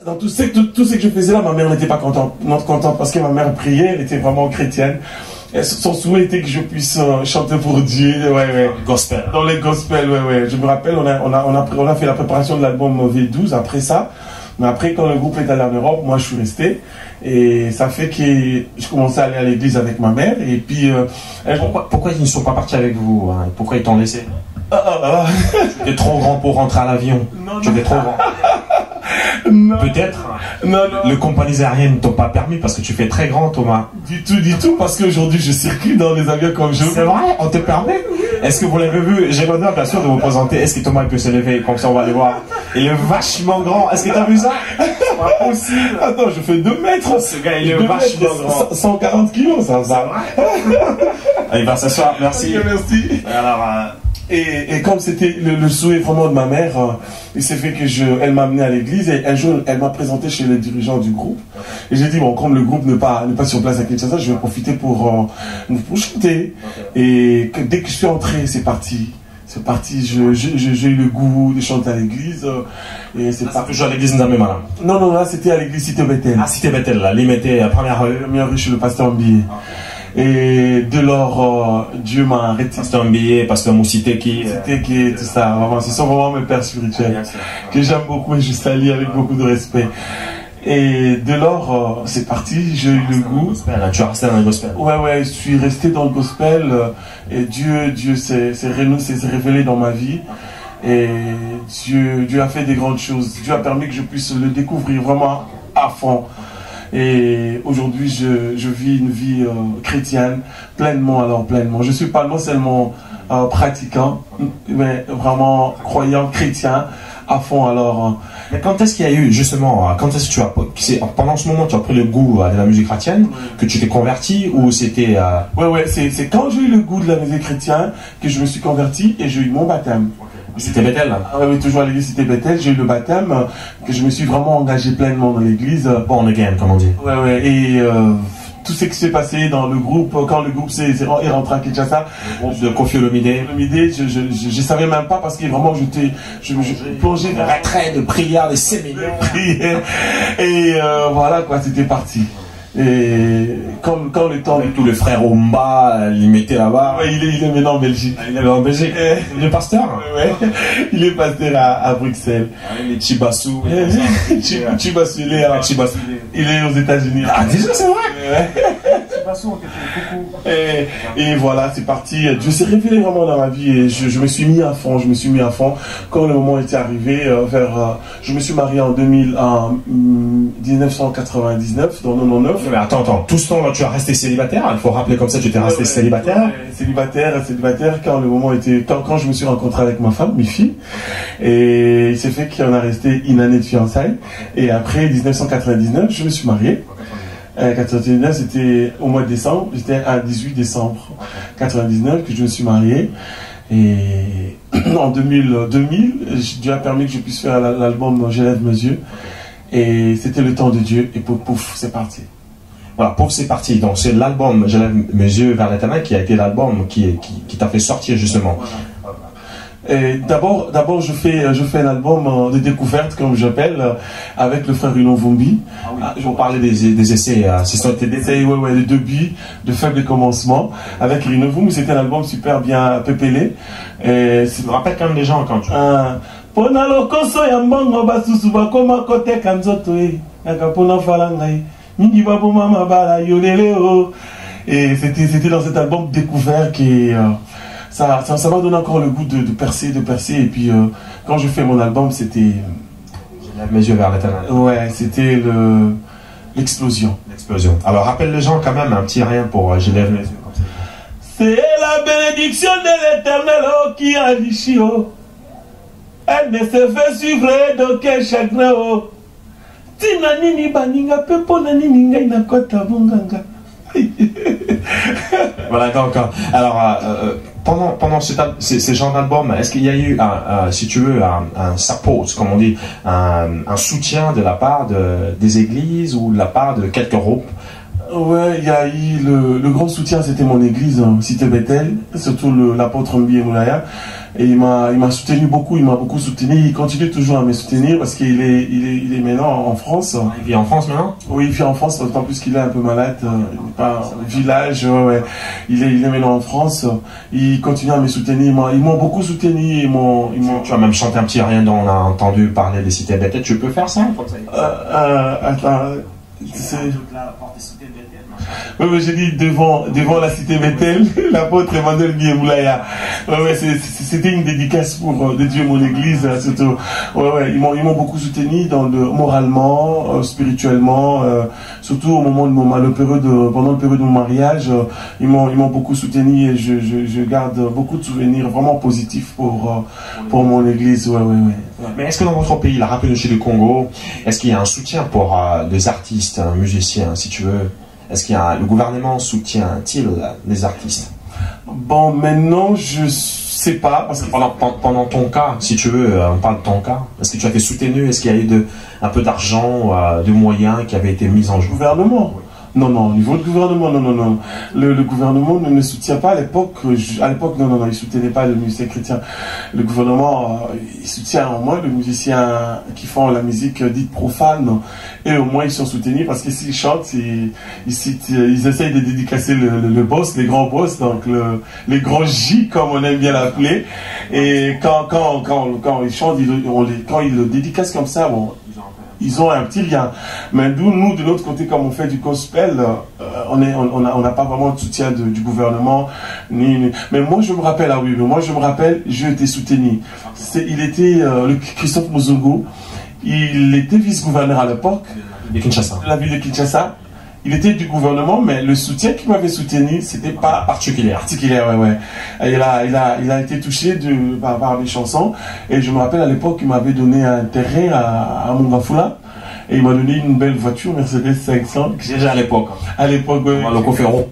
Dans tout ce que je faisais là, ma mère n'était pas contente, parce que ma mère priait, elle était vraiment chrétienne. Et son souhait était que je puisse chanter pour Dieu, ouais. Gospel. Dans les gospels, ouais. Je me rappelle, on a fait la préparation de l'album V12 après ça. Mais après, quand le groupe est allé en Europe, moi je suis resté. Et ça fait que je commençais à aller à l'église avec ma mère. Et puis... Pourquoi ils ne sont pas partis avec vous, hein? Pourquoi ils t'ont laissé? Tu étais trop grand pour rentrer à l'avion. Tu étais trop grand. Peut-être. Non. Le compagnies aériennes ne t'ont pas permis parce que tu fais très grand, Thomas. Du tout, parce qu'aujourd'hui je circule dans les avions comme je veux. C'est vrai, on te permet. Est-ce que vous l'avez vu? J'ai l'honneur bien sûr de vous présenter. Est-ce que Thomas il peut se lever? Comme ça on va aller voir. Il est vachement grand. Est-ce que tu as vu ça? C'est pas possible. Attends, je fais 2 mètres. Ce gars il est vachement grand. 140 kilos, ça va. Il va s'asseoir, merci. Ok, merci. Alors, et comme c'était le souhait vraiment de ma mère, il s'est fait que elle m'a amené à l'église et un jour elle m'a présenté chez les dirigeants du groupe. Et j'ai dit bon, comme le groupe n'est pas sur place à Kinshasa, je vais profiter pour chanter. Et dès que je suis entré, c'est parti. J'ai eu le goût de chanter à l'église. Et c'est pas toujours à l'église Nzambe, madame. Non, là c'était à l'église Cité Bethel. Ah, Cité Bethel, là, il mettait la première rue chez le pasteur Mbilé. Et de lors, Dieu m'a arrêté. Pasteur Mbilé, Pasteur Moussiteki. Tout ça, vraiment, ce sont vraiment mes pères spirituels que j'aime beaucoup et je salue avec beaucoup de respect. Et de lors, c'est parti, j'ai eu le goût. Tu es resté dans le gospel? Ouais, je suis resté dans le gospel et Dieu s'est révélé dans ma vie. Et Dieu a fait des grandes choses. Dieu a permis que je puisse le découvrir vraiment à fond. Et aujourd'hui, je vis une vie chrétienne pleinement. Je suis pas non seulement pratiquant, mais vraiment croyant chrétien à fond. Mais quand est-ce qu'il y a eu, justement, pendant ce moment, tu as pris le goût de la musique chrétienne, que tu t'es converti, ou c'était... Ouais, c'est quand j'ai eu le goût de la musique chrétienne que je me suis converti et j'ai eu mon baptême. C'était Bethel, là? Oui, toujours à l'église C'était Bethel. J'ai eu le baptême, que je me suis vraiment engagé pleinement dans l'église. Born again, comme on dit. Ouais, et tout ce qui s'est passé dans le groupe, quand le groupe est rentré à Kinshasa, le groupe de Koffi Olomide, je savais même pas parce que vraiment je plongeais de retraite, de prières, de séminaires. Et voilà quoi, c'était parti. Et quand le temps... Tout le frère Omba, il mettait là-bas. Ouais, il est maintenant en Belgique. Il est en Belgique. Il est pasteur. Ouais, il est pasteur à Bruxelles. Il est Chibassou. Chibassou, il est aux États-Unis. Ah, déjà, c'est vrai. Ouais. Et voilà, c'est parti. Dieu s'est révélé vraiment dans ma vie et je me suis mis à fond. Quand le moment était arrivé, je me suis marié en 1999, dans 99. Mais attends, tout ce temps là tu as resté célibataire? Il faut rappeler comme ça, tu étais resté célibataire? Célibataire quand le moment était... Quand je me suis rencontré avec ma femme, mes filles, et il s'est fait qu'on a resté une année de fiançailles. Et après 1999, je me suis marié. 99, c'était au mois de décembre, c'était à 18 décembre 99 que je me suis marié. Et en 2000, Dieu a permis que je puisse faire l'album Je lève mes yeux. Et c'était le temps de Dieu, et pouf, c'est parti. Voilà, pouf, c'est parti. Donc c'est l'album Je lève mes yeux vers l'éternel qui a été l'album qui t'a fait sortir justement. Et d'abord, je fais un album de découverte, comme j'appelle, avec le frère Rino Vumbi. Je vous parlais des essais, ce sont des essais, ouais, de début, de faibles commencements, avec Rino Vumbi. C'était un album super bien pépélé. Et ça me rappelle quand même les gens quand tu... Pona lokoso ya mbongo basusu bakoma koteka nzoto naka pona fala ngai mingi baboma mabala yolele o. Et c'était dans cet album découvert qui ça m'a donné encore le goût de percer et puis quand je fais mon album c'était Je lève mes yeux vers l'éternel. Ouais, c'était l'explosion. Alors rappelle les gens quand même un petit rien pour Je lève mes yeux comme ça. C'est la bénédiction de l'éternel qui enrichit. Elle ne se fait suivre d'aucun chagrin. Tina nini baninga pepo na nini ngai na kota bunganga. Voilà, donc alors pendant ces genres d'albums, est-ce qu'il y a eu si tu veux un support, comme on dit, un soutien de la part des églises ou de la part de quelques groupes? Ouais, il y a eu le grand soutien, c'était mon église, Cité Bethel, surtout l'apôtre Mbi et Moulaya. Et il m'a soutenu beaucoup, il m'a beaucoup soutenu, il continue toujours à me soutenir parce qu'il il est maintenant en France. Il vit en France maintenant? Oui, il vit en France, d'autant plus qu'il est un peu malade, il n'est pas au village, ouais. Il est maintenant en France, il continue à me soutenir, ils m'ont beaucoup soutenu, Tu as même chanté un petit rien dont on a entendu parler des cités Bethel, tu peux faire ça? Attends, oui, mais j'ai dit devant la cité Bethel, l'apôtre Emmanuel Bieboulaya. Ouais, c'était une dédicace pour de Dieu, mon église, surtout. Ouais, ils m'ont beaucoup soutenu moralement, spirituellement, surtout au moment de pendant le période de mon mariage, ils m'ont beaucoup soutenu et je garde beaucoup de souvenirs vraiment positifs pour mon église. Ouais. Mais est-ce que dans votre pays, la République du Congo, est-ce qu'il y a un soutien pour les artistes, musiciens, si tu veux? Est-ce qu'il y a le gouvernement soutient-il les artistes? Bon, maintenant, je sais pas. Parce que pendant ton cas, si tu veux, on parle de ton cas. Est-ce que tu as été soutenu? Est-ce qu'il y a eu un peu d'argent, de moyens qui avaient été mis en jeu? Gouvernement? Non, au niveau du gouvernement, non. Le gouvernement ne me soutient pas à l'époque. Non, il soutenait pas les musiciens chrétiens. Le gouvernement, il soutient au moins les musiciens qui font la musique dite profane. Et au moins, ils sont soutenus parce que s'ils chantent, ils essayent de dédicacer le boss, les grands boss, donc les grands J, comme on aime bien l'appeler. Et quand ils chantent, quand ils le dédicacent comme ça, bon, ils ont un petit lien. Mais nous, de l'autre côté, comme on fait du gospel, on n'a pas vraiment de soutien du gouvernement. Mais moi, je me rappelle, j'ai été soutenu. Il était, Christophe Muzungu, il était vice-gouverneur à l'époque. De Kinshasa. La ville de Kinshasa. Il était du gouvernement, mais le soutien qu'il m'avait soutenu, c'était pas particulier, ouais. Et il a été touché par mes chansons. Et je me rappelle à l'époque, il m'avait donné un terrain à Mongafula. Et il m'a donné une belle voiture, Mercedes 500. Déjà à l'époque. À l'époque, ouais. Le Coferro.